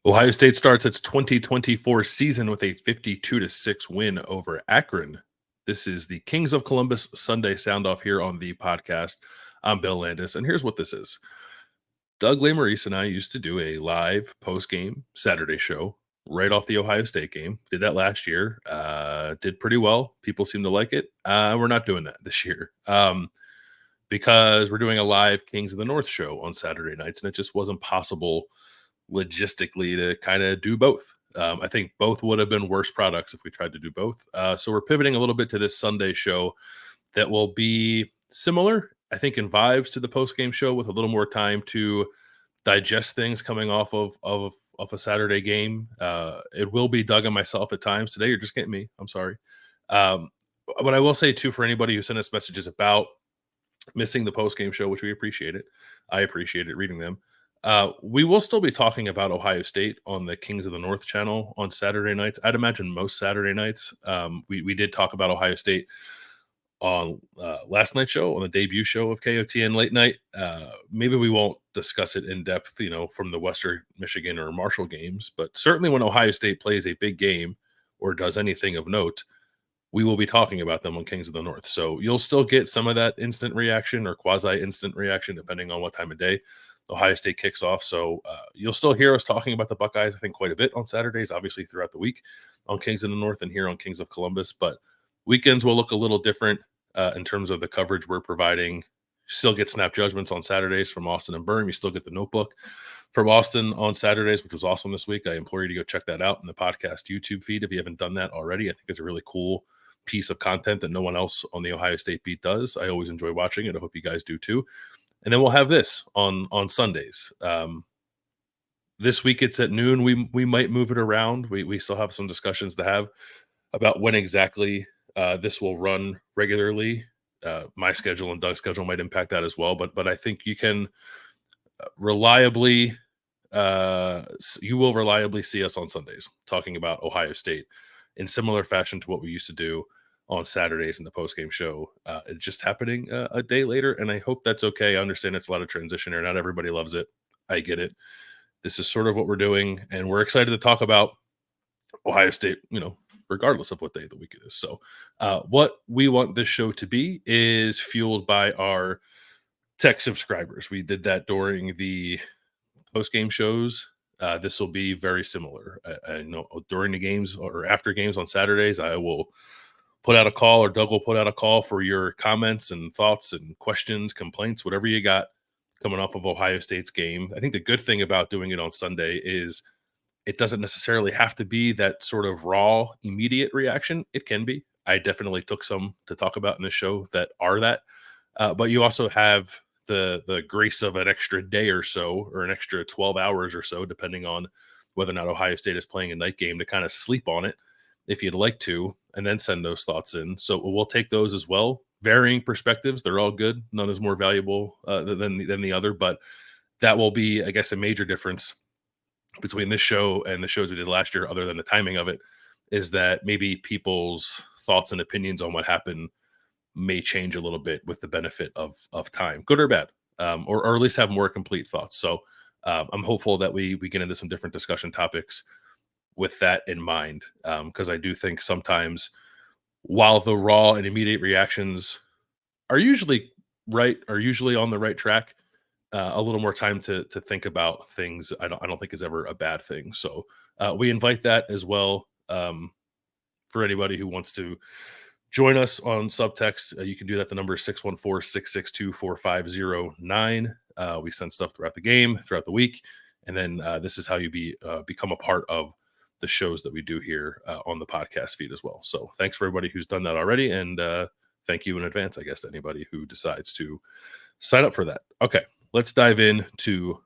Ohio State starts its 2024 season with a 52-6 win over Akron. This is the Kings of Columbus Sunday sound off here on the podcast. I'm Bill Landis, and here's what this is. Doug Maurice and I used to do a live post game Saturday show right off the Ohio State game. Did that last year. Did pretty well. People seem to like it. We're not doing that this year because we're doing a live Kings of the North show on Saturday nights, and it just wasn't possible logistically to kind of do both. I think both would have been worse products if we tried to do both. So we're pivoting a little bit to this Sunday show that will be similar, I think, in vibes to the post game show with a little more time to digest things coming off of a Saturday game. It will be Doug and myself at times. Today, you're just getting me. I'm sorry. Um, but I will say too, for anybody who sent us messages about missing the post game show, which we appreciate it. I appreciate it reading them. We will still be talking about Ohio State on the Kings of the North channel on Saturday nights. I'd imagine most Saturday nights. We did talk about Ohio State on last night's show, on the debut show of KOTN late night. Maybe we won't discuss it in depth, from the Western Michigan or Marshall games, but certainly when Ohio State plays a big game or does anything of note, we will be talking about them on Kings of the North. So you'll still get some of that instant reaction or quasi instant reaction, depending on what time of day Ohio State kicks off. So you'll still hear us talking about the Buckeyes, I think, quite a bit on Saturdays, obviously throughout the week on Kings of the North and here on Kings of Columbus. But weekends will look a little different in terms of the coverage we're providing. Still get snap judgments on Saturdays from Austin and Burn. You still get the notebook from Austin on Saturdays, which was awesome this week. I implore you to go check that out in the podcast YouTube feed if you haven't done that already. I think it's a really cool piece of content that no one else on the Ohio State beat does. I always enjoy watching it. I hope you guys do too. And then we'll have this on Sundays. This week it's at noon. We might move it around. We still have some discussions to have about when exactly this will run regularly. My schedule and Doug's schedule might impact that as well. But I think you can reliably you will reliably see us on Sundays talking about Ohio State in similar fashion to what we used to do on Saturdays in the post-game show. It's just happening a day later, and I hope that's okay. I understand it's a lot of transition here. Not everybody loves it. I get it. This is sort of what we're doing, and we're excited to talk about Ohio State, regardless of what day of the week it is. So what we want this show to be is fueled by our tech subscribers. We did that during the post-game shows. This will be very similar. I know during the games or after games on Saturdays, I will put out a call, or Doug will put out a call for your comments and thoughts and questions, complaints, whatever you got coming off of Ohio State's game. I think the good thing about doing it on Sunday is it doesn't necessarily have to be that sort of raw, immediate reaction. It can be. I definitely took some to talk about in the show that are that. But you also have the grace of an extra day or so, or an extra 12 hours or so, depending on whether or not Ohio State is playing a night game, to kind of sleep on it if you'd like to, and then send those thoughts in. So we'll take those as well. Varying perspectives, they're all good. None is more valuable than the other, but that will be, I guess, a major difference between this show and the shows we did last year, other than the timing of it, is that maybe people's thoughts and opinions on what happened may change a little bit with the benefit of time, good or bad, or at least have more complete thoughts. So I'm hopeful that we get into some different discussion topics with that in mind, because I do think sometimes, while the raw and immediate reactions are usually on the right track, a little more time to think about things, I don't think is ever a bad thing. So we invite that as well. For anybody who wants to join us on subtext, you can do that. The number is 614-662-4509. We send stuff throughout the game, throughout the week, and then this is how you become a part of the shows that we do here on the podcast feed as well. So thanks for everybody who's done that already, and thank you in advance, I guess, to anybody who decides to sign up for that. Okay, let's dive into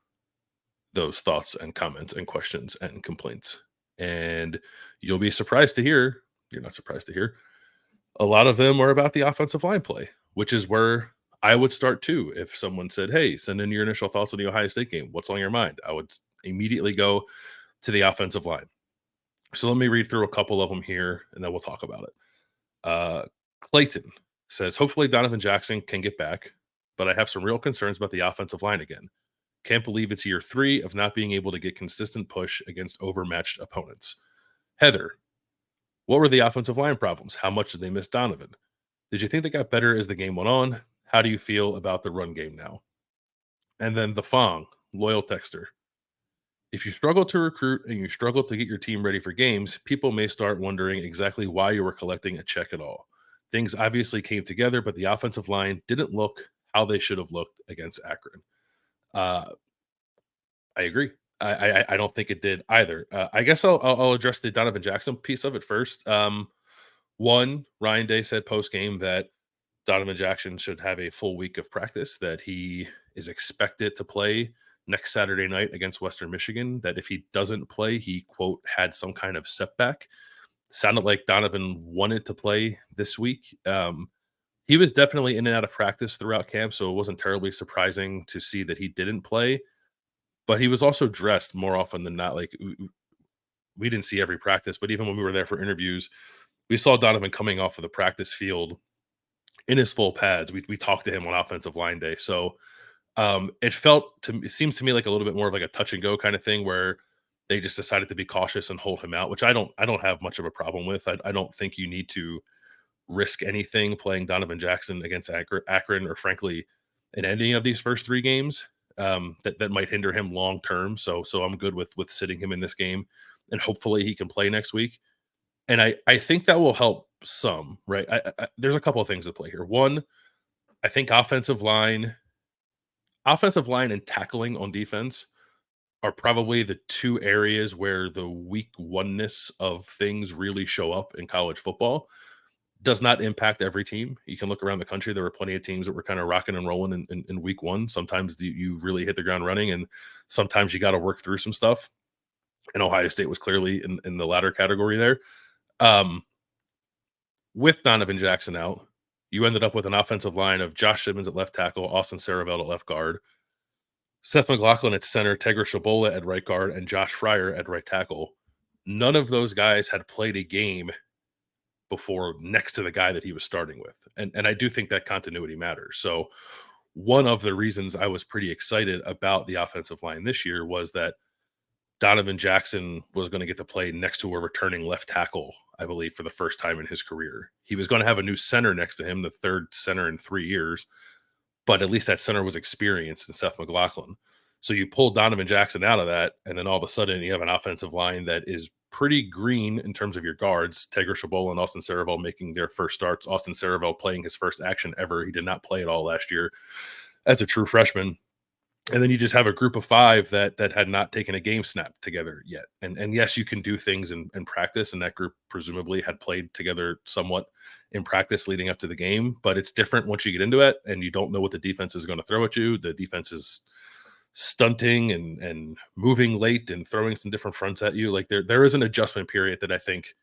those thoughts and comments and questions and complaints. And you'll be surprised to hear, you're not surprised to hear, a lot of them are about the offensive line play, which is where I would start too. If someone said, hey, send in your initial thoughts on the Ohio State game, what's on your mind? I would immediately go to the offensive line. So let me read through a couple of them here, and then we'll talk about it. Clayton says, hopefully Donovan Jackson can get back, but I have some real concerns about the offensive line again. Can't believe it's year 3 of not being able to get consistent push against overmatched opponents. Heather, what were the offensive line problems? How much did they miss Donovan? Did you think they got better as the game went on? How do you feel about the run game now? And then the Fong, loyal texter. If you struggle to recruit and you struggle to get your team ready for games, people may start wondering exactly why you were collecting a check at all. Things obviously came together, but the offensive line didn't look how they should have looked against Akron. Uh, I agree. I don't think it did either. I guess I'll address the Donovan Jackson piece of it first. One, Ryan Day said post game that Donovan Jackson should have a full week of practice, that he is expected to play next Saturday night against Western Michigan, that if he doesn't play, he, quote, had some kind of setback. Sounded like Donovan wanted to play this week. He was definitely in and out of practice throughout camp, so it wasn't terribly surprising to see that he didn't play, but he was also dressed more often than not. Like, we didn't see every practice, but even when we were there for interviews, we saw Donovan coming off of the practice field in his full pads. We talked to him on offensive line day. So it seems to me like a little bit more of like a touch and go kind of thing where they just decided to be cautious and hold him out, which I don't have much of a problem with. I don't think you need to risk anything playing Donovan Jackson against Akron, or frankly in any of these first 3 games that might hinder him long term. So I'm good with sitting him in this game, and hopefully he can play next week. And I think that will help some, right? There's a couple of things at play here. One, I think offensive line and tackling on defense are probably the 2 areas where the week oneness of things really show up in college football. Does not impact every team. You can look around the country. There were plenty of teams that were kind of rocking and rolling in week 1. Sometimes you really hit the ground running, and sometimes you got to work through some stuff. And Ohio State was clearly in the latter category there. Um, with Donovan Jackson out, you ended up with an offensive line of Josh Simmons at left tackle, Austin Saravelt at left guard, Seth McLaughlin at center, Tegra Shabola at right guard, and Josh Fryer at right tackle. None of those guys had played a game before next to the guy that he was starting with. And I do think that continuity matters. So one of the reasons I was pretty excited about the offensive line this year was that Donovan Jackson was going to get to play next to a returning left tackle, I believe, for the first time in his career. He was going to have a new center next to him, the 3rd center in 3 years, but at least that center was experienced in Seth McLaughlin. So you pull Donovan Jackson out of that, and then all of a sudden you have an offensive line that is pretty green in terms of your guards. Tegra Shabola and Austin Saravelt making their first starts. Austin Saravelt playing his first action ever. He did not play at all last year as a true freshman. And then you just have a group of 5 that had not taken a game snap together yet. And yes, you can do things in practice, and that group presumably had played together somewhat in practice leading up to the game. But it's different once you get into it and you don't know what the defense is going to throw at you. The defense is stunting and moving late and throwing some different fronts at you. Like there is an adjustment period that I think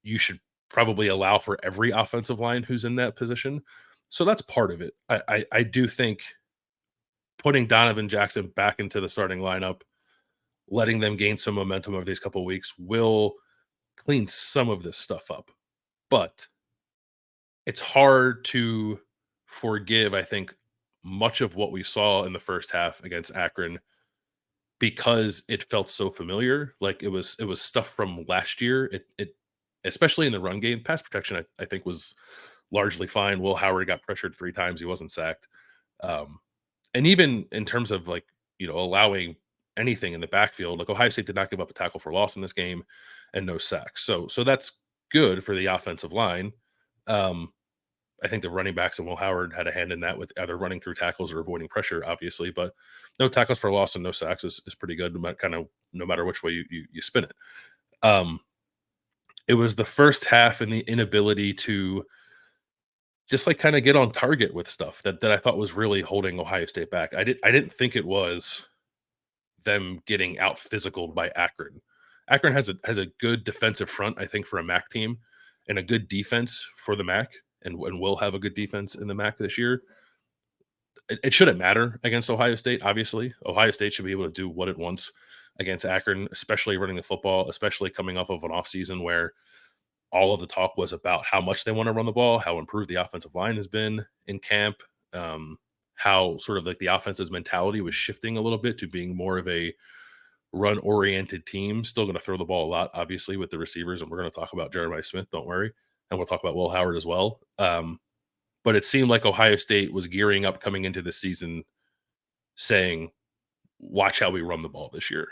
you should probably allow for every offensive line who's in that position. So that's part of it. I do think putting Donovan Jackson back into the starting lineup, letting them gain some momentum over these couple of weeks will clean some of this stuff up. But it's hard to forgive, I think, much of what we saw in the first half against Akron because it felt so familiar. Like it was stuff from last year. It especially in the run game. Pass protection, I think, was largely fine. Will Howard got pressured 3 times. He wasn't sacked. And even in terms of like, allowing anything in the backfield, like Ohio State did not give up a tackle for loss in this game and no sacks. So that's good for the offensive line. I think the running backs and Will Howard had a hand in that with either running through tackles or avoiding pressure, obviously, but no tackles for loss and no sacks is pretty good, no matter which way you spin it. It was the first half and the inability to just like kind of get on target with stuff that I thought was really holding Ohio State back. I didn't think it was them getting out physicaled by Akron. Akron has a good defensive front, I think, for a MAC team, and a good defense for the MAC, and will have a good defense in the MAC this year. It shouldn't matter against Ohio State. Obviously, Ohio State should be able to do what it wants against Akron, especially running the football, especially coming off of an offseason where all of the talk was about how much they want to run the ball, how improved the offensive line has been in camp, how sort of like the offense's mentality was shifting a little bit to being more of a run oriented team. Still going to throw the ball a lot, obviously, with the receivers. And we're going to talk about Jeremiah Smith, don't worry. And we'll talk about Will Howard as well. But it seemed like Ohio State was gearing up coming into the season saying, watch how we run the ball this year.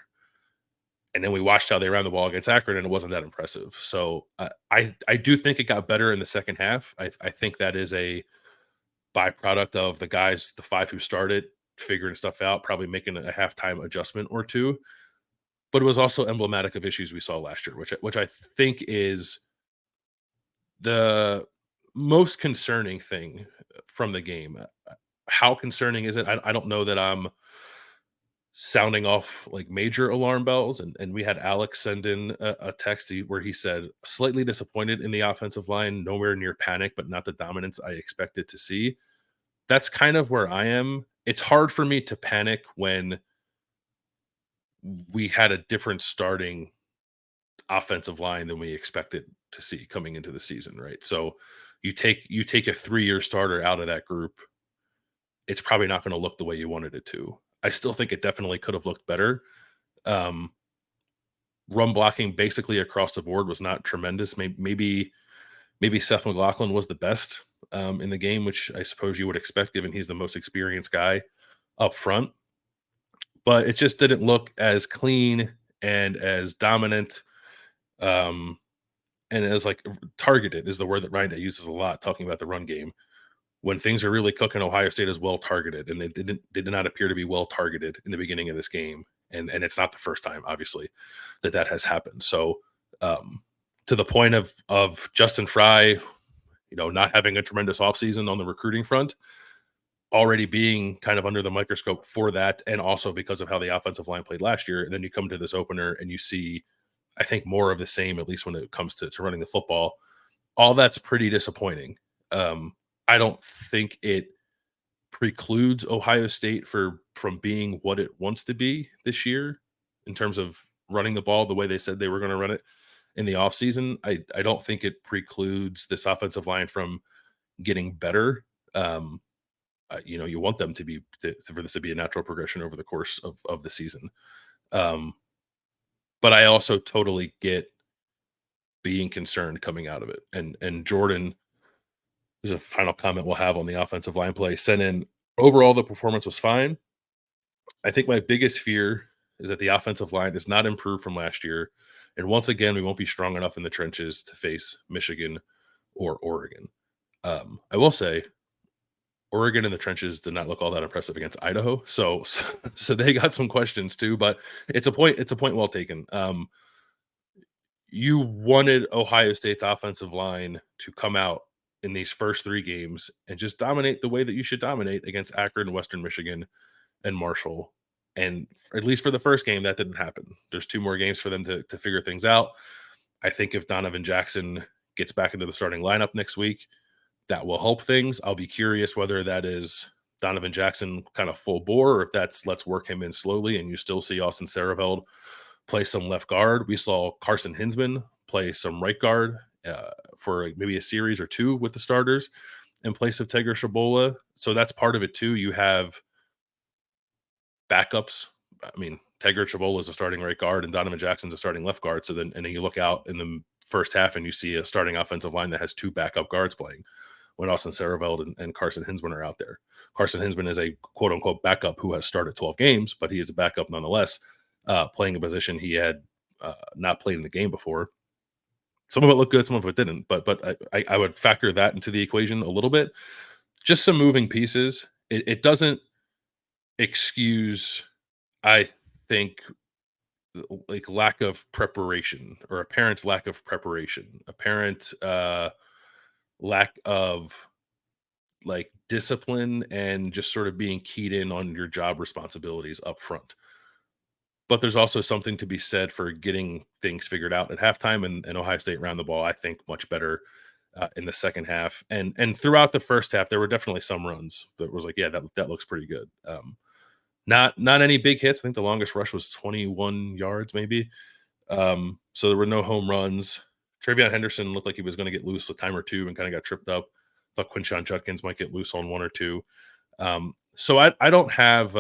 And then we watched how they ran the ball against Akron, and it wasn't that impressive. So I do think it got better in the second half. I think that is a byproduct of the guys, the five who started, figuring stuff out, probably making a halftime adjustment or two. But it was also emblematic of issues we saw last year, which I think is the most concerning thing from the game. How concerning is it? I don't know that I'm sounding off like major alarm bells. And we had Alex send in a text where he said, slightly disappointed in the offensive line, nowhere near panic, but not the dominance I expected to see. That's kind of where I am. It's hard for me to panic when we had a different starting offensive line than we expected to see coming into the season, right? So you take a 3-year starter out of that group, it's probably not going to look the way you wanted it to. I still think it definitely could have looked better. Um, Run blocking basically across the board was not tremendous. Maybe Seth McLaughlin was the best in the game, which I suppose you would expect given he's the most experienced guy up front. But it just didn't look as clean and as dominant, um, and as like targeted is the word that Ryan uses a lot, talking about the run game. When things are really cooking, Ohio State is well targeted, and they did not appear to be well targeted in the beginning of this game. And it's not the first time, obviously, that has happened. So to the point of Justin Fry, not having a tremendous offseason on the recruiting front, already being kind of under the microscope for that, and also because of how the offensive line played last year. And then you come to this opener and you see, I think, more of the same, at least when it comes to running the football. All that's pretty disappointing. I don't think it precludes Ohio State from being what it wants to be this year in terms of running the ball the way they said they were going to run it in the offseason. I don't think it precludes this offensive line from getting better. You want them for this to be a natural progression over the course of the season. Um, but I also totally get being concerned coming out of it. And Jordan, there's a final comment we'll have on the offensive line play, sent in, overall the performance was fine. I think my biggest fear is that the offensive line does not improve from last year. And once again, we won't be strong enough in the trenches to face Michigan or Oregon. I will say Oregon in the trenches did not look all that impressive against Idaho. So they got some questions too, but it's a point well taken. You wanted Ohio State's offensive line to come out in these first 3 games and just dominate the way that you should dominate against Akron, Western Michigan, and Marshall. And at least for the first game, that didn't happen. There's 2 more games for them to figure things out. I think if Donovan Jackson gets back into the starting lineup next week, that will help things. I'll be curious whether that is Donovan Jackson kind of full bore, or if that's let's work him in slowly and you still see Austin Sareveld play some left guard. We saw Carson Hinsman play some right guard for maybe a series or 2 with the starters in place of Tegra Shabola. So that's part of it too. You have backups. I mean, Tegra Shabola is a starting right guard and Donovan Jackson's a starting left guard. So then you look out in the first half and you see a starting offensive line that has 2 backup guards playing when Austin Sareveld and Carson Hinsman are out there. Carson Hinsman is a quote unquote backup who has started 12 games, but he is a backup nonetheless, playing a position he had not played in the game before. Some of it looked good, some of it didn't, but I would factor that into the equation a little bit. Just some moving pieces. It doesn't excuse, I think, like lack of preparation or apparent lack of preparation, apparent lack of like discipline and just sort of being keyed in on your job responsibilities up front. But there's also something to be said for getting things figured out at halftime, and Ohio State ran the ball, I think, much better in the second half. And throughout the first half, there were definitely some runs that was like, yeah, that looks pretty good. Not any big hits. I think the longest rush was 21 yards, maybe. So there were no home runs. Travion Henderson looked like he was going to get loose a time or 2 and kind of got tripped up. Thought Quinshon Judkins might get loose on 1 or 2. So I don't have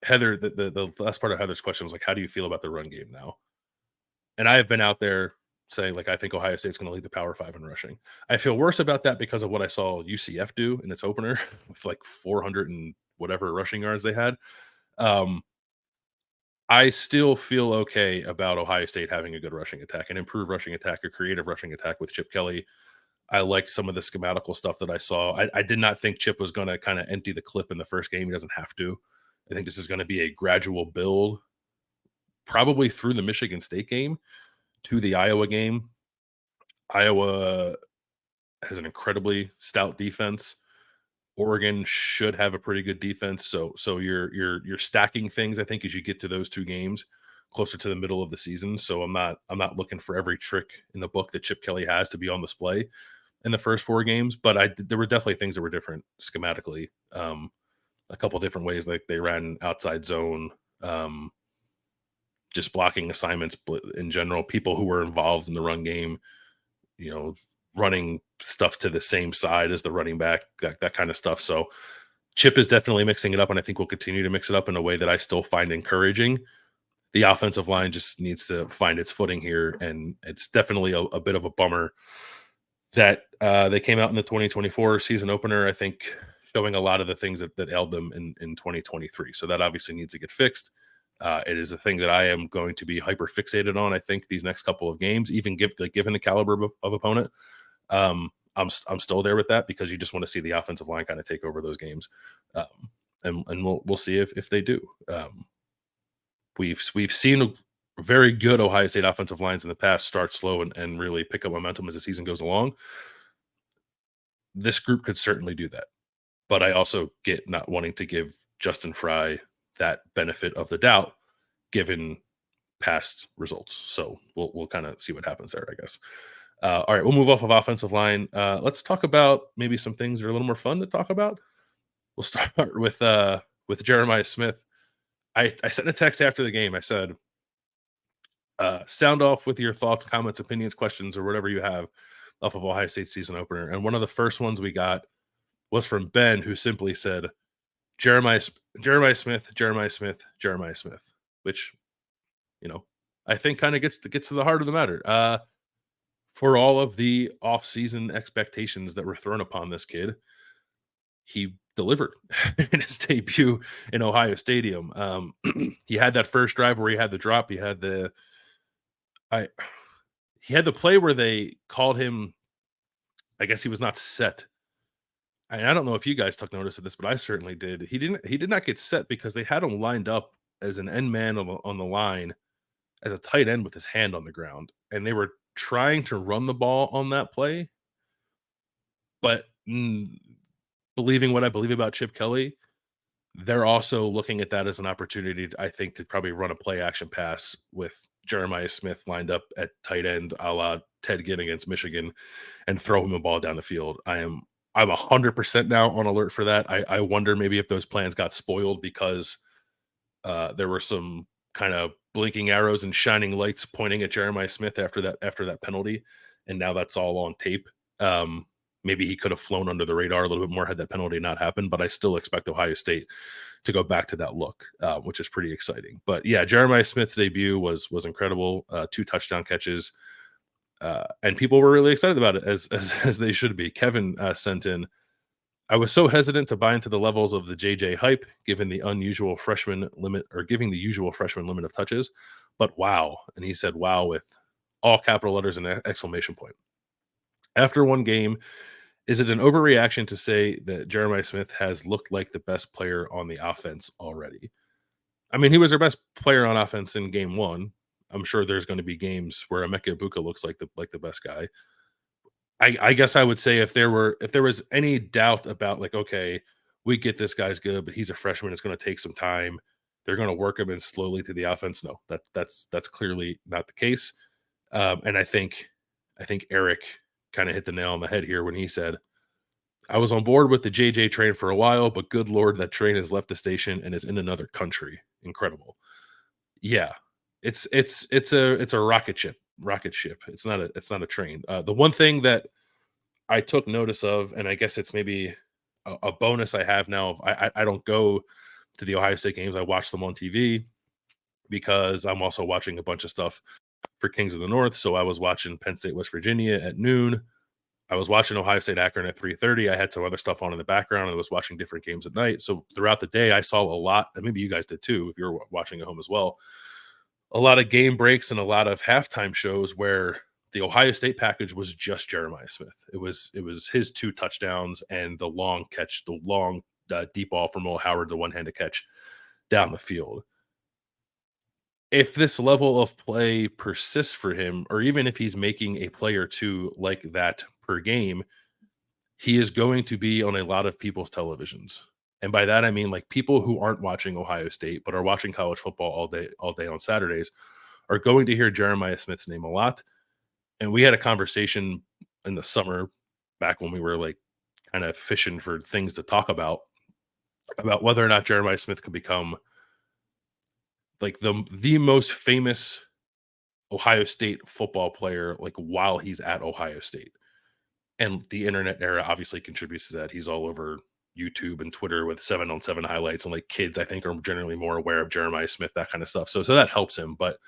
Heather. The last part of Heather's question was like, how do you feel about the run game now? And I have been out there saying like I think Ohio State's going to lead the Power Five in rushing. I feel worse about that because of what I saw UCF do in its opener with like 400 and whatever rushing yards they had. Um, I still feel okay about Ohio State having a good rushing attack, an improved rushing attack, a creative rushing attack with Chip Kelly. I liked some of the schematical stuff that I saw. I did not think Chip was going to kind of empty the clip in the first game. He doesn't have to. I think this is going to be a gradual build, probably through the Michigan State game to the Iowa game. Iowa has an incredibly stout defense. Oregon should have a pretty good defense. So you're stacking things, I think, as you get to those two games closer to the middle of the season. So I'm not looking for every trick in the book that Chip Kelly has to be on display in the first four games, but there were definitely things that were different schematically. A couple different ways, like they ran outside zone, just blocking assignments in general. People who were involved in the run game, you know, running stuff to the same side as the running back, that kind of stuff. So Chip is definitely mixing it up, and I think we'll continue to mix it up in a way that I still find encouraging. The offensive line just needs to find its footing here, and it's definitely a bit of a bummer that they came out in the 2024 season opener, I think, showing a lot of the things that ailed them in 2023. So that obviously needs to get fixed. It is a thing that I am going to be hyper fixated on. I think these next couple of games, even given the caliber of opponent, I'm still there with that because you just want to see the offensive line kind of take over those games, and we'll see if they do. We've seen very good Ohio State offensive lines in the past start slow and really pick up momentum as the season goes along. This group could certainly do that, but I also get not wanting to give Justin Fry that benefit of the doubt given past results. So we'll kind of see what happens there, I guess. All right, we'll move off of offensive line. Let's talk about maybe some things that are a little more fun to talk about. We'll start with Jeremiah Smith. I sent a text after the game. I said, sound off with your thoughts, comments, opinions, questions, or whatever you have off of Ohio State season opener. And one of the first ones we got was from Ben, who simply said, Jeremiah Smith, Jeremiah Smith, Jeremiah Smith, which, I think kind of gets to the heart of the matter. For all of the off-season expectations that were thrown upon this kid, he delivered in his debut in Ohio Stadium. He had that first drive where he had the drop. He had the play where they called him. I guess he was not set. I don't know if you guys took notice of this, but I certainly did. He did not get set because they had him lined up as an end man on the line as a tight end with his hand on the ground, and they were trying to run the ball on that play. But believing what I believe about Chip Kelly, they're also looking at that as an opportunity, I think, to probably run a play action pass with Jeremiah Smith lined up at tight end, a la Ted Ginn against Michigan, and throw him the ball down the field. I'm 100% now on alert for that. I wonder maybe if those plans got spoiled because there were some kind of blinking arrows and shining lights pointing at Jeremiah Smith after that penalty, and now that's all on tape. Maybe he could have flown under the radar a little bit more had that penalty not happened, but I still expect Ohio State to go back to that look, which is pretty exciting. But yeah, Jeremiah Smith's debut was incredible. 2 touchdown catches, and people were really excited about it as they should be. Kevin sent in, I was so hesitant to buy into the levels of the JJ hype, given the unusual freshman limit or giving the usual freshman limit of touches, but wow. And he said, wow, with all capital letters and exclamation point. After one game, is it an overreaction to say that Jeremiah Smith has looked like the best player on the offense already? I mean, he was their best player on offense in game 1. I'm sure there's going to be games where Emeka Egbuka looks like the best guy. I guess I would say if there was any doubt about like, okay, we get this guy's good, but he's a freshman, it's going to take some time. They're going to work him in slowly to the offense. No, that's clearly not the case. And I think Eric kind of hit the nail on the head here when he said, I was on board with the JJ train for a while, but good Lord, that train has left the station and is in another country. Incredible. Yeah. It's a rocket ship. It's not a train. The one thing that I took notice of, and I guess it's maybe a bonus I have now. I don't go to the Ohio State games. I watch them on TV because I'm also watching a bunch of stuff for Kings of the North. So I was watching Penn State, West Virginia at noon. I was watching Ohio State Akron at 3:30. I had some other stuff on in the background. I was watching different games at night. So throughout the day, I saw a lot, and maybe you guys did too, if you're watching at home as well. A lot of game breaks and a lot of halftime shows where the Ohio State package was just Jeremiah Smith. It was his 2 touchdowns and the long catch, the long deep ball from Will Howard, the one-handed catch down the field. If this level of play persists for him, or even if he's making a play or two like that per game, he is going to be on a lot of people's televisions. And by that I mean like people who aren't watching Ohio State but are watching college football all day on Saturdays are going to hear Jeremiah Smith's name a lot. And we had a conversation in the summer back when we were like kind of fishing for things to talk about whether or not Jeremiah Smith could become like the most famous Ohio State football player like while he's at Ohio State. And the internet era obviously contributes to that. He's all over YouTube and Twitter with 7-on-7 highlights, and like kids I think are generally more aware of Jeremiah Smith, that kind of stuff. So that helps him. But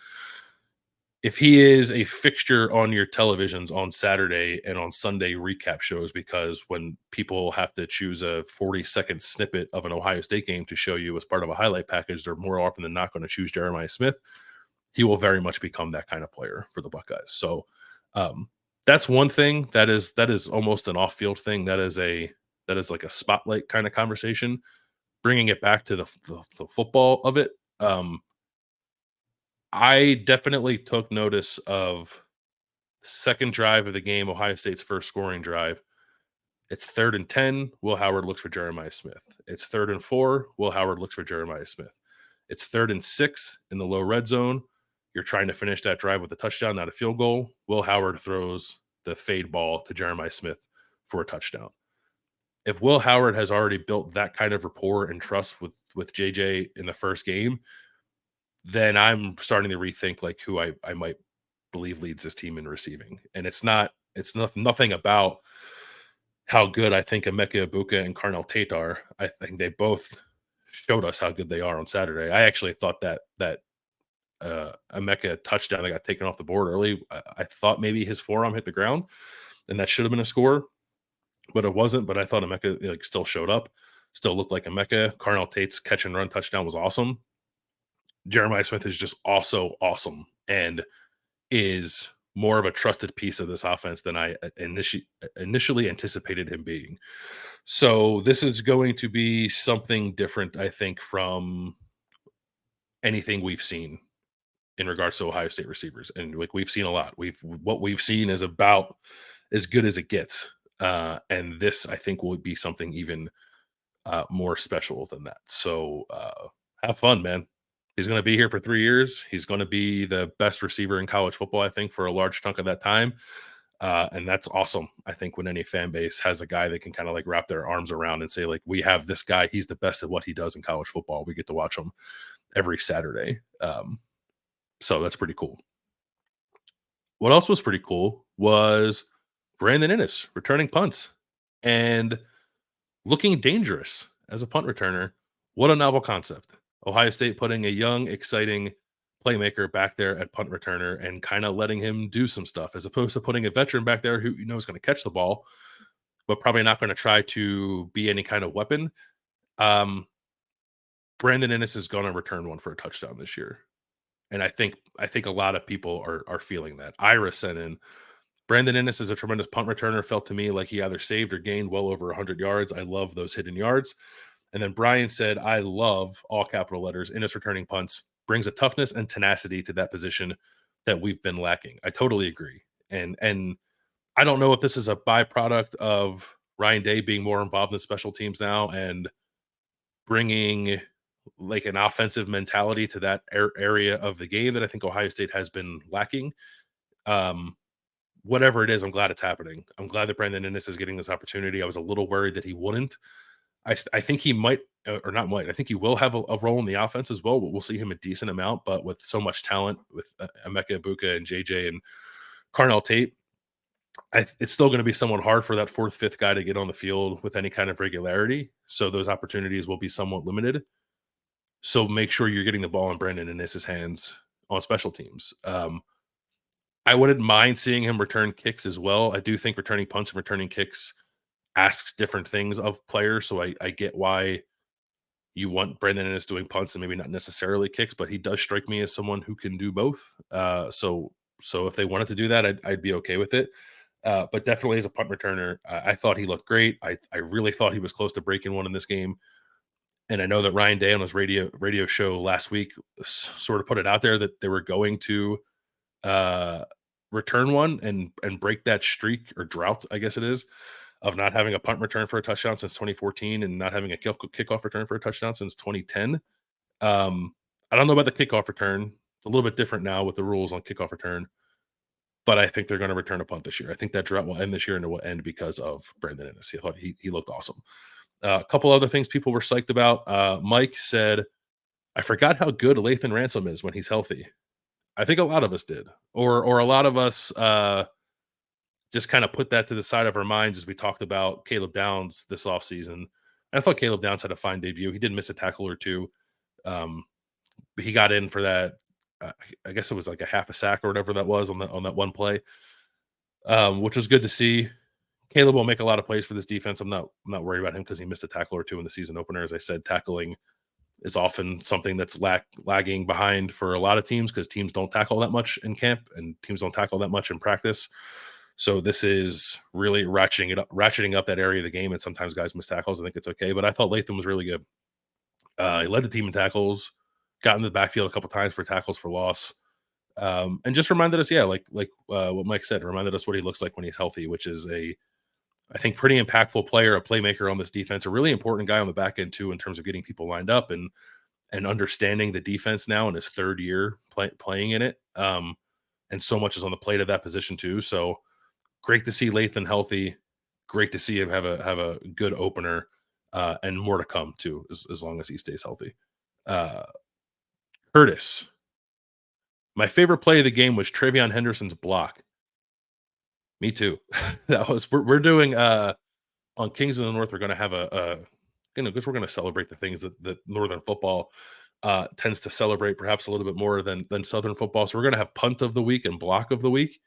if he is a fixture on your televisions on Saturday and on Sunday recap shows, because when people have to choose a 40-second snippet of an Ohio State game to show you as part of a highlight package, they're more often than not going to choose Jeremiah Smith. He will very much become that kind of player for the Buckeyes. So that's one thing that is almost an off-field thing. That is like a spotlight kind of conversation. Bringing it back to the football of it, I definitely took notice of second drive of the game, Ohio State's first scoring drive. It's 3rd and 10. Will Howard looks for Jeremiah Smith. It's 3rd and 4. Will Howard looks for Jeremiah Smith. It's 3rd and 6 in the low red zone. You're trying to finish that drive with a touchdown, not a field goal. Will Howard throws the fade ball to Jeremiah Smith for a touchdown. If Will Howard has already built that kind of rapport and trust with JJ in the first game, then I'm starting to rethink like who I might believe leads this team in receiving. And it's nothing about how good I think Emeka Ibuka and Carnell Tate are. I think they both showed us how good they are on Saturday. I actually thought that Emeka touchdown that got taken off the board early, I thought maybe his forearm hit the ground, and that should have been a score, but it wasn't. But I thought Emeka like still showed up, still looked like Emeka. Carnell Tate's catch and run touchdown was awesome. Jeremiah Smith is just also awesome and is more of a trusted piece of this offense than I initially anticipated him being. So this is going to be something different, I think, from anything we've seen in regards to Ohio State receivers. And like we've seen a lot. What we've seen is about as good as it gets. And this, I think, will be something even more special than that. So have fun, man. He's going to be here for 3 years. He's going to be the best receiver in college football, I think, for a large chunk of that time. And that's awesome. I think when any fan base has a guy they can kind of like wrap their arms around and say, like, we have this guy. He's the best at what he does in college football. We get to watch him every Saturday. So that's pretty cool. What else was pretty cool was Brandon Inniss returning punts and looking dangerous as a punt returner. What a novel concept. Ohio State putting a young, exciting playmaker back there at punt returner and kind of letting him do some stuff, as opposed to putting a veteran back there who you know is going to catch the ball, but probably not going to try to be any kind of weapon. Brandon Inniss is going to return one for a touchdown this year. And I think a lot of people are feeling that. Ira sent in, Brandon Inniss is a tremendous punt returner. Felt to me like he either saved or gained well over 100 yards. I love those hidden yards. And then Brian said, I love, all capital letters, Inniss returning punts. Brings a toughness and tenacity to that position that we've been lacking. I totally agree. And I don't know if this is a byproduct of Ryan Day being more involved in special teams now and bringing like an offensive mentality to that area of the game that I think Ohio State has been lacking. Whatever it is, I'm glad it's happening. I'm glad that Brandon Inniss is getting this opportunity. I was a little worried that he wouldn't. I think he might, or not might, I think he will have a role in the offense as well, but we'll see him a decent amount. But with so much talent with Emeka Ibuka and JJ and Carnell Tate, It's still going to be somewhat hard for that fourth, fifth guy to get on the field with any kind of regularity. So those opportunities will be somewhat limited. So make sure you're getting the ball in Brandon Innis's hands on special teams. I wouldn't mind seeing him return kicks as well. I do think returning punts and returning kicks asks different things of players. So I get why you want Brandon Innis doing punts and maybe not necessarily kicks, but he does strike me as someone who can do both. So if they wanted to do that, I'd be okay with it. But definitely as a punt returner, I thought he looked great. I really thought he was close to breaking one in this game. And I know that Ryan Day on his radio show last week sort of put it out there that they were going to uh, return one and break that streak or drought, I guess it is, of not having a punt return for a touchdown since 2014 and not having a kickoff return for a touchdown since 2010. I don't know about the kickoff return. It's a little bit different now with the rules on kickoff return, but I think they're going to return a punt this year. I think that drought will end this year and it will end because of Brandon Innis. I thought he looked awesome. A couple other things people were psyched about. Mike said, I forgot how good Lathan Ransom is when he's healthy. I think a lot of us did, or a lot of us just kind of put that to the side of our minds as we talked about Caleb Downs this offseason. I thought Caleb Downs had a fine debut. He did miss a tackle or two. But he got in for that. I guess it was like a half a sack or whatever that was on that one play, which was good to see. Caleb will make a lot of plays for this defense. I'm not worried about him because he missed a tackle or two in the season opener. As I said, tackling is often something that's lagging behind for a lot of teams because teams don't tackle that much in camp and teams don't tackle that much in practice. So this is really ratcheting up that area of the game. And sometimes guys miss tackles. I think it's okay. But I thought Latham was really good. He led the team in tackles, got in the backfield a couple times for tackles for loss. And just reminded us, like what Mike said, reminded us what he looks like when he's healthy, which is I think pretty impactful player, a playmaker on this defense, a really important guy on the back end too, in terms of getting people lined up and understanding the defense now in his third year playing in it. And so much is on the plate of that position too. So great to see Lathan healthy. Great to see him have a good opener, and more to come too, as long as he stays healthy. Uh, Curtis, my favorite play of the game was Travion Henderson's block. Me too. That was we're doing on Kings of the North. We're going to have because we're going to celebrate the things that Northern football tends to celebrate perhaps a little bit more than Southern football. So we're going to have punt of the week and block of the week.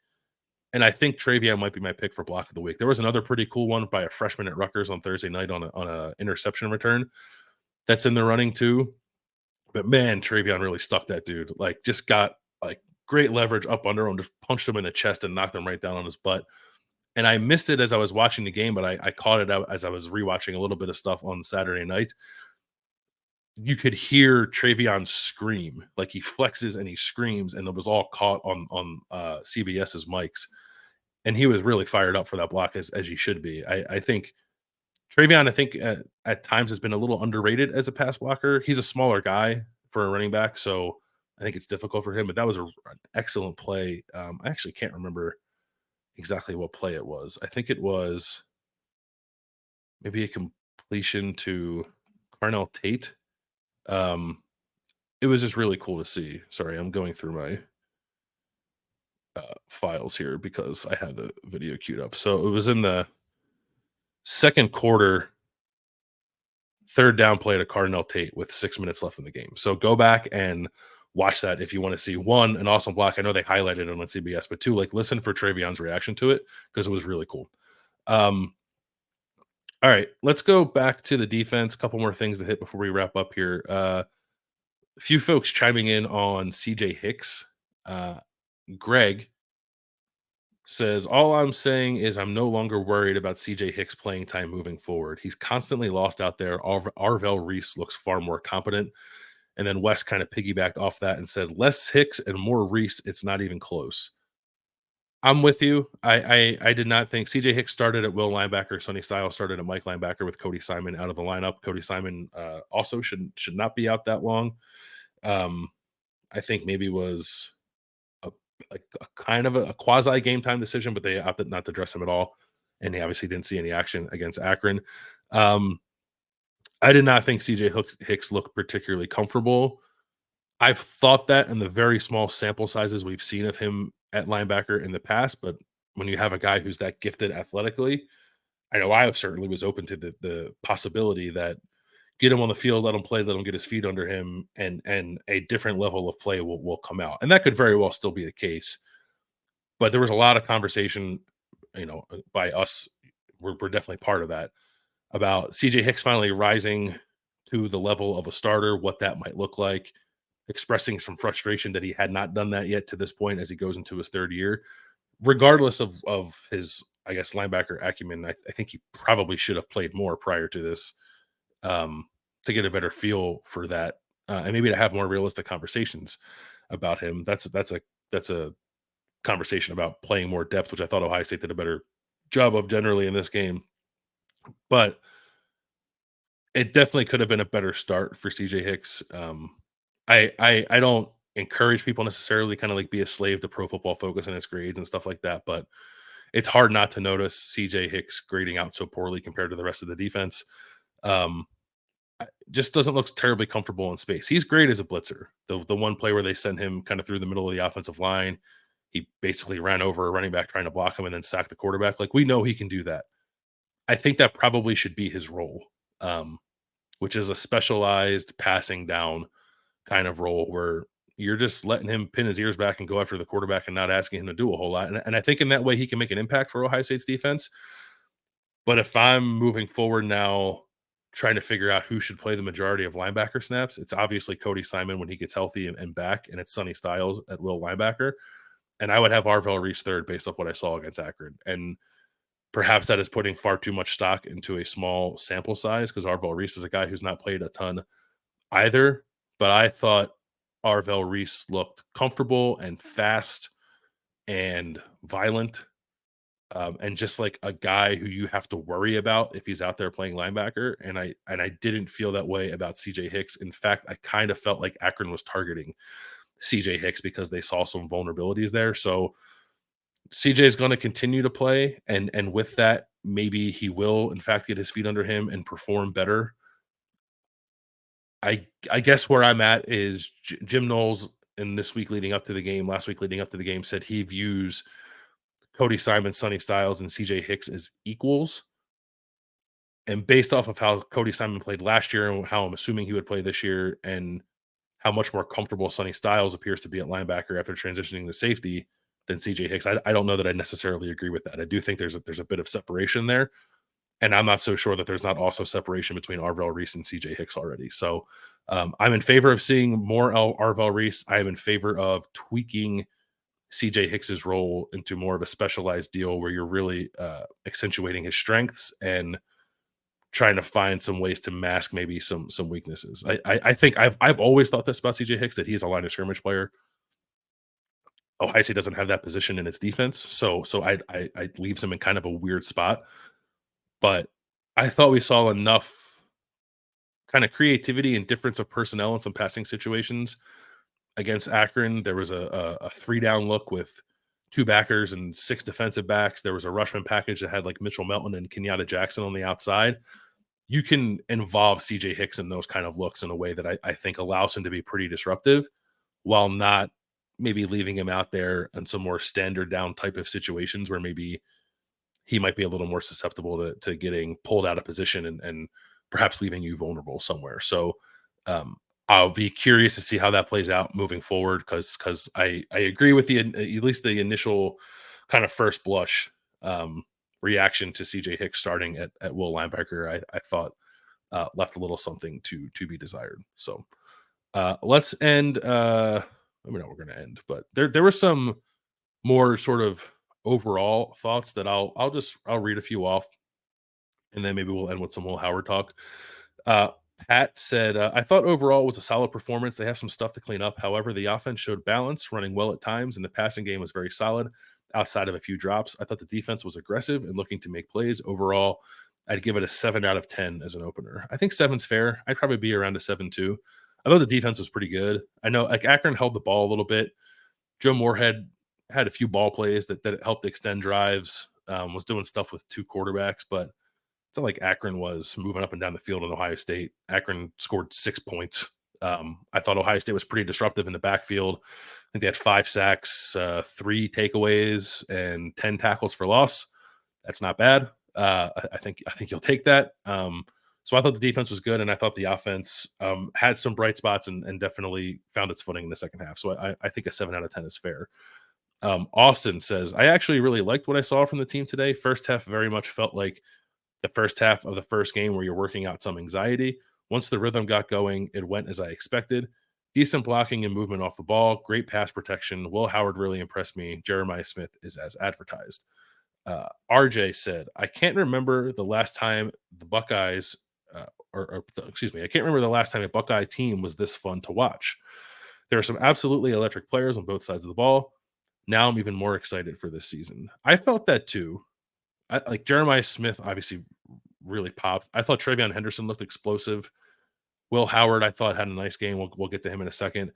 And I think Travion might be my pick for block of the week. There was another pretty cool one by a freshman at Rutgers on Thursday night on a interception return that's in the running too. But man, Travion really stuck that dude. Like, just got like great leverage up under him, just punched him in the chest and knocked him right down on his butt. And I missed it as I was watching the game, but I caught it out as I was rewatching a little bit of stuff on Saturday night. You could hear Travion scream, like he flexes and he screams, and it was all caught on CBS's mics. And he was really fired up for that block as he should be. I think Travion, at times has been a little underrated as a pass blocker. He's a smaller guy for a running back, so I think it's difficult for him. But that was an excellent play. I actually can't remember exactly what play it was. I think it was maybe a completion to Carnell Tate. It was just really cool to see. Sorry, I'm going through my files here because I had the video queued up. So it was in the second quarter, third down play to Cardinal Tate with 6 minutes left in the game. So go back and watch that if you want to see, one, an awesome block. I know they highlighted it on CBS, but two, like, listen for Travion's reaction to it because it was really cool. All right, let's go back to the defense. A couple more things to hit before we wrap up here. A few folks chiming in on CJ Hicks. Greg says, all I'm saying is I'm no longer worried about CJ Hicks playing time moving forward. He's constantly lost out there. Arvell Reese looks far more competent. And then West kind of piggybacked off that and said, less Hicks and more Reese. It's not even close. I'm with you. I did not think CJ Hicks started at will linebacker. Sonny Styles started at Mike linebacker with Cody Simon out of the lineup. Cody Simon also should not be out that long. I think maybe was a kind of a quasi game time decision, but they opted not to dress him at all. And he obviously didn't see any action against Akron. I did not think CJ Hicks looked particularly comfortable. I've thought that in the very small sample sizes we've seen of him at linebacker in the past, but when you have a guy who's that gifted athletically, I know I certainly was open to the possibility that get him on the field, let him play, let him get his feet under him, and a different level of play will come out. And that could very well still be the case. But there was a lot of conversation, by us. We're definitely part of that about CJ Hicks finally rising to the level of a starter, what that might look like, expressing some frustration that he had not done that yet to this point as he goes into his third year. Regardless of his, I guess, linebacker acumen, I think he probably should have played more prior to this, um, to get a better feel for that, and maybe to have more realistic conversations about him. That's a conversation about playing more depth, which I thought Ohio State did a better job of generally in this game. But it definitely could have been a better start for CJ Hicks. I don't encourage people necessarily kind of like be a slave to Pro Football Focus and its grades and stuff like that, but it's hard not to notice CJ Hicks grading out so poorly compared to the rest of the defense. Um, just doesn't look terribly comfortable in space. He's great as a blitzer. The one play where they sent him kind of through the middle of the offensive line, he basically ran over a running back trying to block him and then sacked the quarterback. Like we know he can do that. I think that probably should be his role, um, which is a specialized passing down kind of role where you're just letting him pin his ears back and go after the quarterback and not asking him to do a whole lot. And I think in that way he can make an impact for Ohio State's defense. But if I'm moving forward now, trying to figure out who should play the majority of linebacker snaps, it's obviously Cody Simon when he gets healthy and back, and it's Sonny Styles at will linebacker. And I would have Arvell Reese third based off what I saw against Akron. And perhaps that is putting far too much stock into a small sample size because Arvell Reese is a guy who's not played a ton either. But I thought Arvell Reese looked comfortable and fast and violent, and just like a guy who you have to worry about if he's out there playing linebacker. And I didn't feel that way about CJ Hicks. In fact, I kind of felt like Akron was targeting CJ Hicks because they saw some vulnerabilities there. So CJ is going to continue to play, and with that, maybe he will in fact get his feet under him and perform better. I guess where I'm at is Jim Knowles in this week leading up to the game, last week leading up to the game, said he views Cody Simon, Sonny Styles, and CJ Hicks as equals. And based off of how Cody Simon played last year and how I'm assuming he would play this year, and how much more comfortable Sonny Styles appears to be at linebacker after transitioning to safety than CJ Hicks, I don't know that I necessarily agree with that. I do think there's a bit of separation there. And I'm not so sure that there's not also separation between Arvell Reese and CJ Hicks already. So I'm in favor of seeing more Arvell Reese. I am in favor of tweaking CJ Hicks's role into more of a specialized deal where you're really accentuating his strengths and trying to find some ways to mask maybe some weaknesses. I think I've always thought this about CJ Hicks, that he's a line of scrimmage player. Ohio State doesn't have that position in its defense, so I leaves him in kind of a weird spot. But I thought we saw enough kind of creativity and difference of personnel in some passing situations against Akron. There was a 3-down look with 2 backers and 6 defensive backs. There was a rushman package that had like Mitchell Melton and Kenyatta Jackson on the outside. You can involve CJ Hicks in those kind of looks in a way that I think allows him to be pretty disruptive while not maybe leaving him out there in some more standard down type of situations where maybe he might be a little more susceptible to getting pulled out of position and perhaps leaving you vulnerable somewhere. So I'll be curious to see how that plays out moving forward because I agree with the at least the initial kind of first blush reaction to CJ Hicks starting at will linebacker. I thought left a little something to be desired. So let's end. I mean, we're going to end, but there were some more sort of overall thoughts that I'll read a few off, and then maybe we'll end with some Will Howard talk. Uh, Pat said, I thought overall it was a solid performance. They have some stuff to clean up. However, the offense showed balance, running well at times, and the passing game was very solid outside of a few drops. I thought the defense was aggressive and looking to make plays. Overall, I'd give it a 7 out of 10 as an opener. I think 7's fair. I'd probably be around a 7 too. I thought the defense was pretty good. I know like Akron held the ball a little bit. Joe Moorhead had a few ball plays that helped extend drives, was doing stuff with 2 quarterbacks, but it's not like Akron was moving up and down the field in Ohio State. Akron scored 6 points I thought Ohio State was pretty disruptive in the backfield. I think they had 5 sacks, 3 takeaways, and 10 tackles for loss. That's not bad. I think you'll take that. So I thought the defense was good, and I thought the offense had some bright spots and definitely found its footing in the second half. So I think a 7 out of 10 is fair. Austin says, I actually really liked what I saw from the team today. First half very much felt like the first half of the first game where you're working out some anxiety. Once the rhythm got going, it went as I expected. Decent blocking and movement off the ball, great pass protection. Will Howard really impressed me. Jeremiah Smith is as advertised. RJ said, I can't remember the last time the Buckeyes, excuse me, I can't remember the last time a Buckeye team was this fun to watch. There are some absolutely electric players on both sides of the ball. Now I'm even more excited for this season. I felt that too. Like Jeremiah Smith obviously really popped. I thought Travion Henderson looked explosive. Will Howard, I thought, had a nice game. We'll get to him in a second.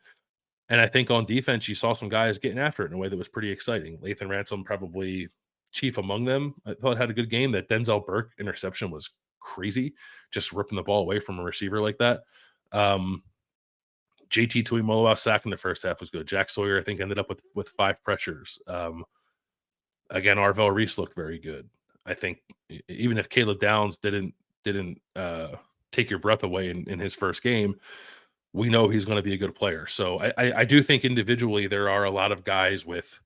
And I think on defense, you saw some guys getting after it in a way that was pretty exciting. Lathan Ransom, probably chief among them. I thought had a good game. That Denzel Burke interception was crazy, just ripping the ball away from a receiver like that. JT Tuimoloau sack in the first half was good. Jack Sawyer, I think, ended up with 5 pressures. Again, Arvell Reese looked very good. I think even if Caleb Downs didn't take your breath away in his first game, we know he's going to be a good player. So I do think individually there are a lot of guys with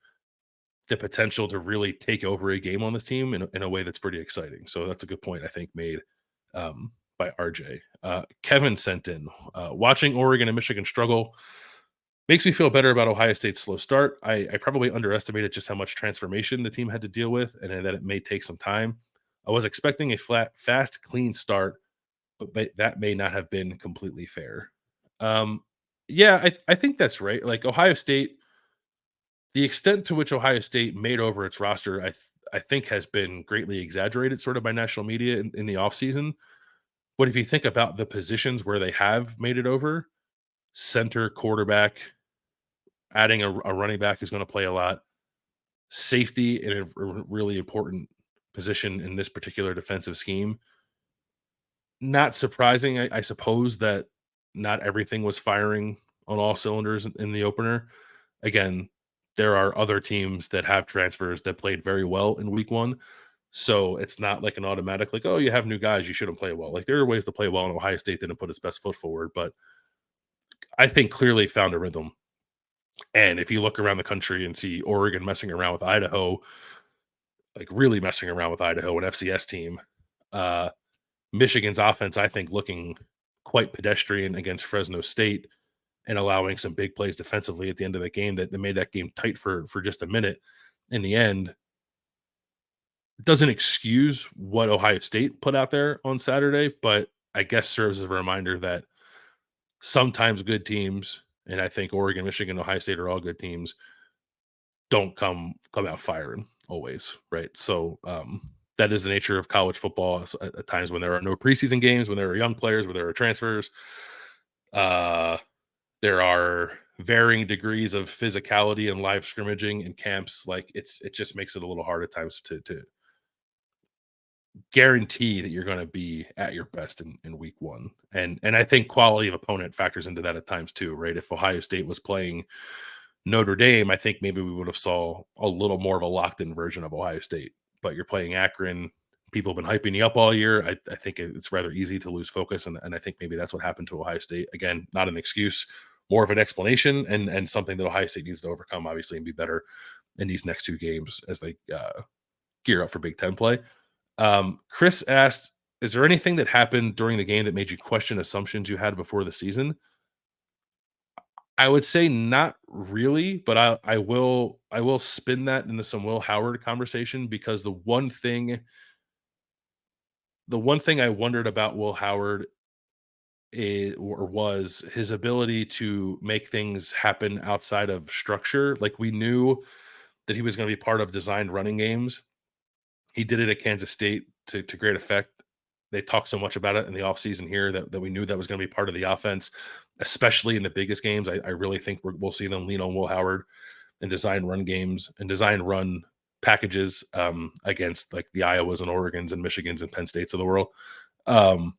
the potential to really take over a game on this team in a way that's pretty exciting. So that's a good point I think made by RJ. Kevin sent in, watching Oregon and Michigan struggle makes me feel better about Ohio State's slow start. I probably underestimated just how much transformation the team had to deal with and that it may take some time. I was expecting a fast, clean start, but that may not have been completely fair. Um, yeah, I think that's right. Like Ohio State, the extent to which Ohio State made over its roster, I think has been greatly exaggerated sort of by national media in the offseason. But if you think about the positions where they have made it over, center, quarterback, adding a running back who's going to play a lot, safety in a really important position in this particular defensive scheme. Not surprising, I suppose, that not everything was firing on all cylinders in the opener. Again, there are other teams that have transfers that played very well in week one. So it's not like an automatic, like, oh, you have new guys, you shouldn't play well. Like there are ways to play well, and Ohio State didn't put its best foot forward, but I think clearly found a rhythm. And if you look around the country and see Oregon messing around with Idaho, like really messing around with Idaho, an FCS team, uh, Michigan's offense, I think, looking quite pedestrian against Fresno State and allowing some big plays defensively at the end of the game that made that game tight for just a minute. In the end, doesn't excuse what Ohio State put out there on Saturday, but I guess serves as a reminder that sometimes good teams, and I think Oregon, Michigan, Ohio State are all good teams, don't come out firing always, right? So that is the nature of college football at times when there are no preseason games, when there are young players, when there are transfers. Uh, there are varying degrees of physicality and live scrimmaging in camps. Like it just makes it a little hard at times to guarantee that you're going to be at your best in week one. And I think quality of opponent factors into that at times too, right? If Ohio State was playing Notre Dame, I think maybe we would have saw a little more of a locked in version of Ohio State. But you're playing Akron. People have been hyping you up all year. I think it's rather easy to lose focus. And I think maybe that's what happened to Ohio State. Again, not an excuse, more of an explanation and something that Ohio State needs to overcome, obviously, and be better in these next 2 games as they gear up for Big Ten play. Chris asked, is there anything that happened during the game that made you question assumptions you had before the season? I would say not really, but I will spin that into some Will Howard conversation because the one thing I wondered about Will Howard was his ability to make things happen outside of structure. Like we knew that he was going to be part of designed running games. He did it at Kansas State to great effect. They talked so much about it in the offseason here that we knew that was going to be part of the offense, especially in the biggest games. I really think we'll see them lean on Will Howard and design run games and design run packages against like the Iowas and Oregons and Michigans and Penn States of the world. Um,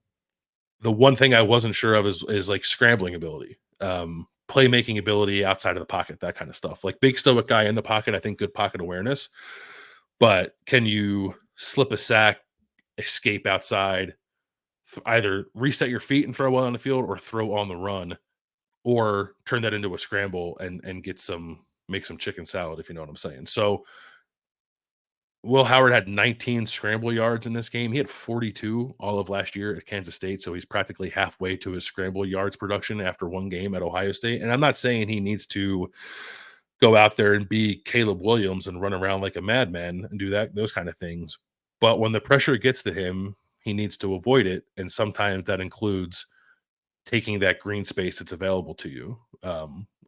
The one thing I wasn't sure of is like scrambling ability, playmaking ability outside of the pocket, that kind of stuff. Like big stoic guy in the pocket, I think good pocket awareness, but can you slip a sack, escape outside, either reset your feet and throw well on the field or throw on the run or turn that into a scramble and get some make some chicken salad if you know what I'm saying. So Will Howard had 19 scramble yards in this game. He had 42 all of last year at Kansas State, so he's practically halfway to his scramble yards production after one game at Ohio State. And I'm not saying he needs to go out there and be Caleb Williams and run around like a madman and do those kind of things. But when the pressure gets to him, he needs to avoid it, and sometimes that includes taking that green space that's available to you.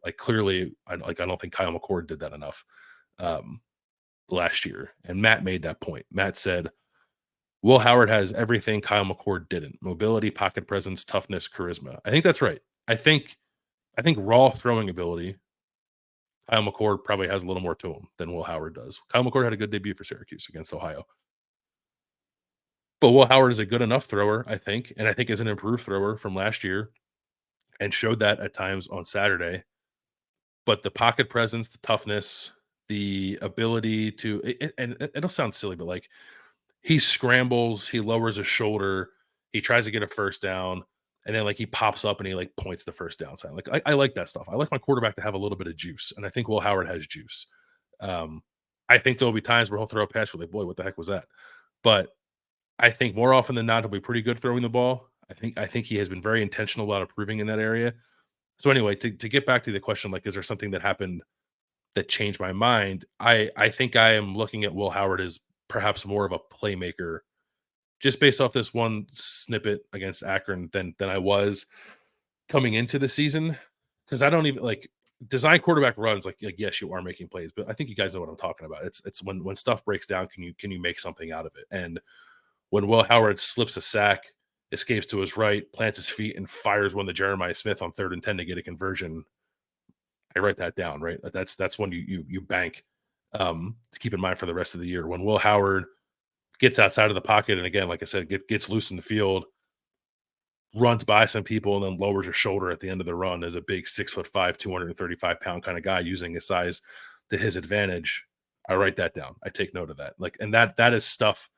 Like clearly, I don't think Kyle McCord did that enough. Um, Last year. And Matt made that point. Matt said, Will Howard has everything Kyle McCord didn't: mobility, pocket presence, toughness, charisma. I think that's right. I think raw throwing ability, Kyle McCord probably has a little more to him than Will Howard does. Kyle McCord had a good debut for Syracuse against Ohio. But Will Howard is a good enough thrower, I think, and I think is an improved thrower from last year and showed that at times on Saturday. But the pocket presence, the toughness, the ability to, and it'll sound silly, but like he scrambles, he lowers his shoulder, he tries to get a first down, and then like he pops up and he like points the first down sign. Like I like that stuff. I like my quarterback to have a little bit of juice, and I think Will Howard has juice. Um, I think there'll be times where he'll throw a pass where like, boy, what the heck was that? But I think more often than not, he'll be pretty good throwing the ball. I think he has been very intentional about improving in that area. So anyway, to get back to the question, like, is there something that happened that changed my mind? I think I am looking at Will Howard as perhaps more of a playmaker just based off this one snippet against Akron than I was coming into the season. Because I don't even like design quarterback runs. Like yes, you are making plays, but I think you guys know what I'm talking about. It's when stuff breaks down, can you make something out of it? And when Will Howard slips a sack, escapes to his right, plants his feet, and fires one to Jeremiah Smith on 3rd and 10 to get a conversion, I write that down. Right, that's when you bank, to keep in mind for the rest of the year. When Will Howard gets outside of the pocket, and again, like I said, gets loose in the field, runs by some people, and then lowers his shoulder at the end of the run as a big 6'5", 235-pound kind of guy using his size to his advantage. I write that down. I take note of that. Like, and that is stuff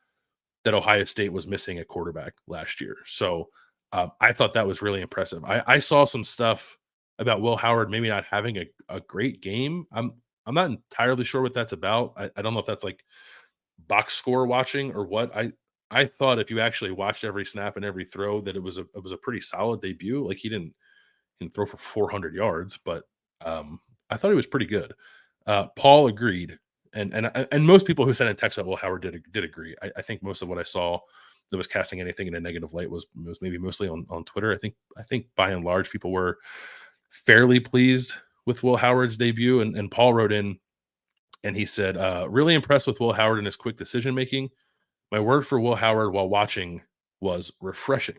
that Ohio State was missing at quarterback last year. So I thought that was really impressive. I saw some stuff about Will Howard maybe not having a great game. I'm not entirely sure what that's about. I don't know if that's like box score watching or what. I thought if you actually watched every snap and every throw that it was a pretty solid debut. Like he didn't throw for 400 yards, but I thought he was pretty good. Paul agreed, and most people who sent in text about Will Howard did agree. I think most of what I saw that was casting anything in a negative light was maybe mostly on Twitter. I think by and large people were fairly pleased with Will Howard's debut, and Paul wrote in and he said, really impressed with Will Howard and his quick decision making. My word for Will Howard while watching was refreshing.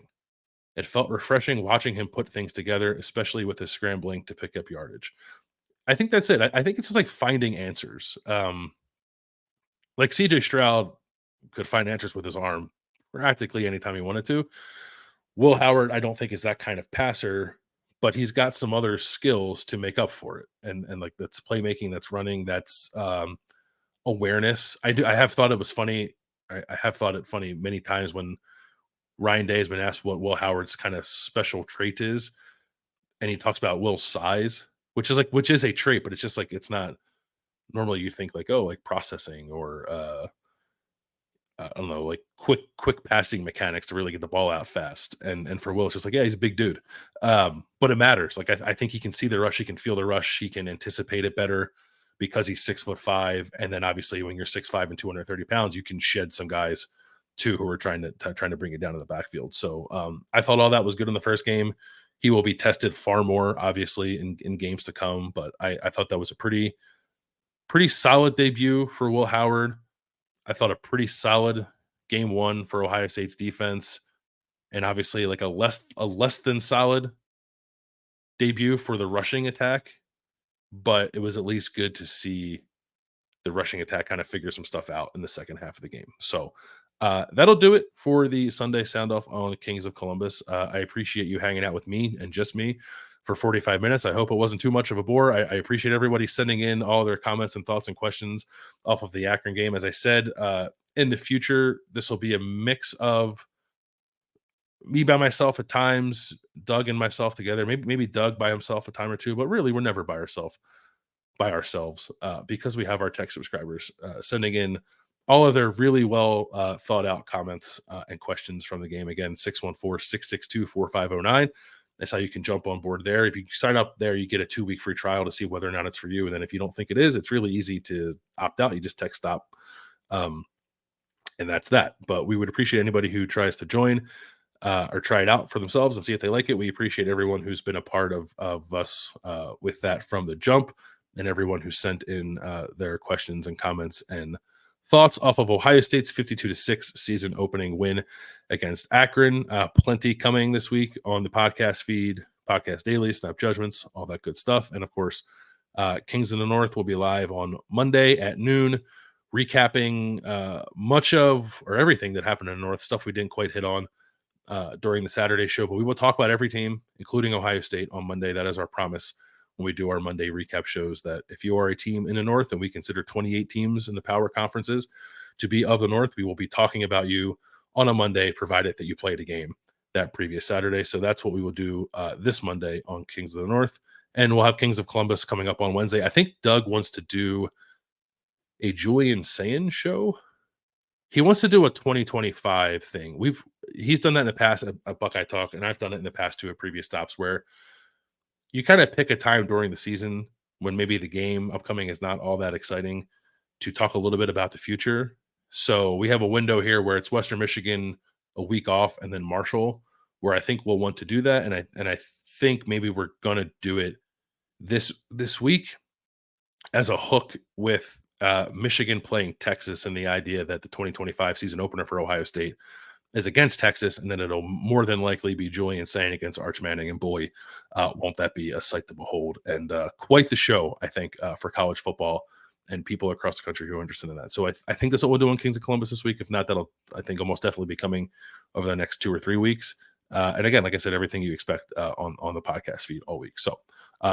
It felt refreshing watching him put things together, especially with his scrambling to pick up yardage. I think that's it. I think it's just like finding answers. Like CJ Stroud could find answers with his arm practically anytime he wanted to. Will Howard, I don't think is that kind of passer, but he's got some other skills to make up for it. And like that's playmaking, that's running, that's awareness. I have thought it was funny. I have thought it funny many times when Ryan Day has been asked what Will Howard's kind of special trait is, and he talks about Will's size, which is a trait, but it's just like it's not normally you think like, oh, like processing or I don't know, like quick passing mechanics to really get the ball out fast. And for Will, it's just like, yeah, he's a big dude. But it matters. Like I think he can see the rush, he can feel the rush, he can anticipate it better because he's 6'5". And then obviously when you're 6'5" and 230 pounds, you can shed some guys too who are trying to bring it down to the backfield. So I thought all that was good in the first game. He will be tested far more, obviously, in games to come. But I thought that was a pretty solid debut for Will Howard. I thought a pretty solid game one for Ohio State's defense, and obviously like a less than solid debut for the rushing attack, but it was at least good to see the rushing attack kind of figure some stuff out in the second half of the game. So that'll do it for the Sunday sound off on the Kings of Columbus. I appreciate you hanging out with me and just me for 45 minutes. I hope it wasn't too much of a bore. I appreciate everybody sending in all their comments and thoughts and questions off of the Akron game. As I said, in the future, this will be a mix of me by myself at times, Doug and myself together, maybe Doug by himself a time or two, but really we're never by ourselves because we have our tech subscribers sending in all of their really well thought out comments and questions from the game. Again, 614-662-4509. That's how you can jump on board there. If you sign up there, you get a 2-week free trial to see whether or not it's for you. And then if you don't think it is, it's really easy to opt out. You just text stop. And that's that. But we would appreciate anybody who tries to join or try it out for themselves and see if they like it. We appreciate everyone who's been a part of us with that from the jump, and everyone who sent in their questions and comments and thoughts off of Ohio State's 52-6 season opening win against Akron. Plenty coming this week on the podcast feed, Podcast Daily, Snap Judgments, all that good stuff. And of course, Kings in the North will be live on Monday at noon, recapping much of or everything that happened in the North, stuff we didn't quite hit on during the Saturday show. But we will talk about every team, including Ohio State, on Monday. That is our promise when we do our Monday recap shows, that if you are a team in the North, and we consider 28 teams in the power conferences to be of the North, we will be talking about you on a Monday, provided that you played a game that previous Saturday. So that's what we will do this Monday on Kings of the North. And we'll have Kings of Columbus coming up on Wednesday. I think Doug wants to do a Julian Sayin show. He wants to do a 2025 thing. He's done that in the past at Buckeye Talk, and I've done it in the past too at previous stops, where you kind of pick a time during the season when maybe the game upcoming is not all that exciting to talk a little bit about the future. So we have a window here where it's Western Michigan a week off, and then Marshall, where I think we'll want to do that. And I think maybe we're gonna do it this week as a hook with Michigan playing Texas, and the idea that the 2025 season opener for Ohio State is against Texas, and then it'll more than likely be Julian Sayin against Arch Manning. And boy, won't that be a sight to behold, and quite the show, I think, for college football and people across the country who are interested in that. So I think that's what we'll do in Kings of Columbus this week. If not, that'll, I think, almost definitely be coming over the next 2 or 3 weeks. And again, like I said, everything you expect on the podcast feed all week. So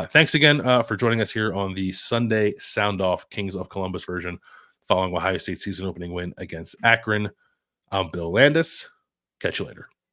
thanks again for joining us here on the Sunday Sound Off Kings of Columbus version following Ohio State season opening win against Akron. I'm Bill Landis. Catch you later.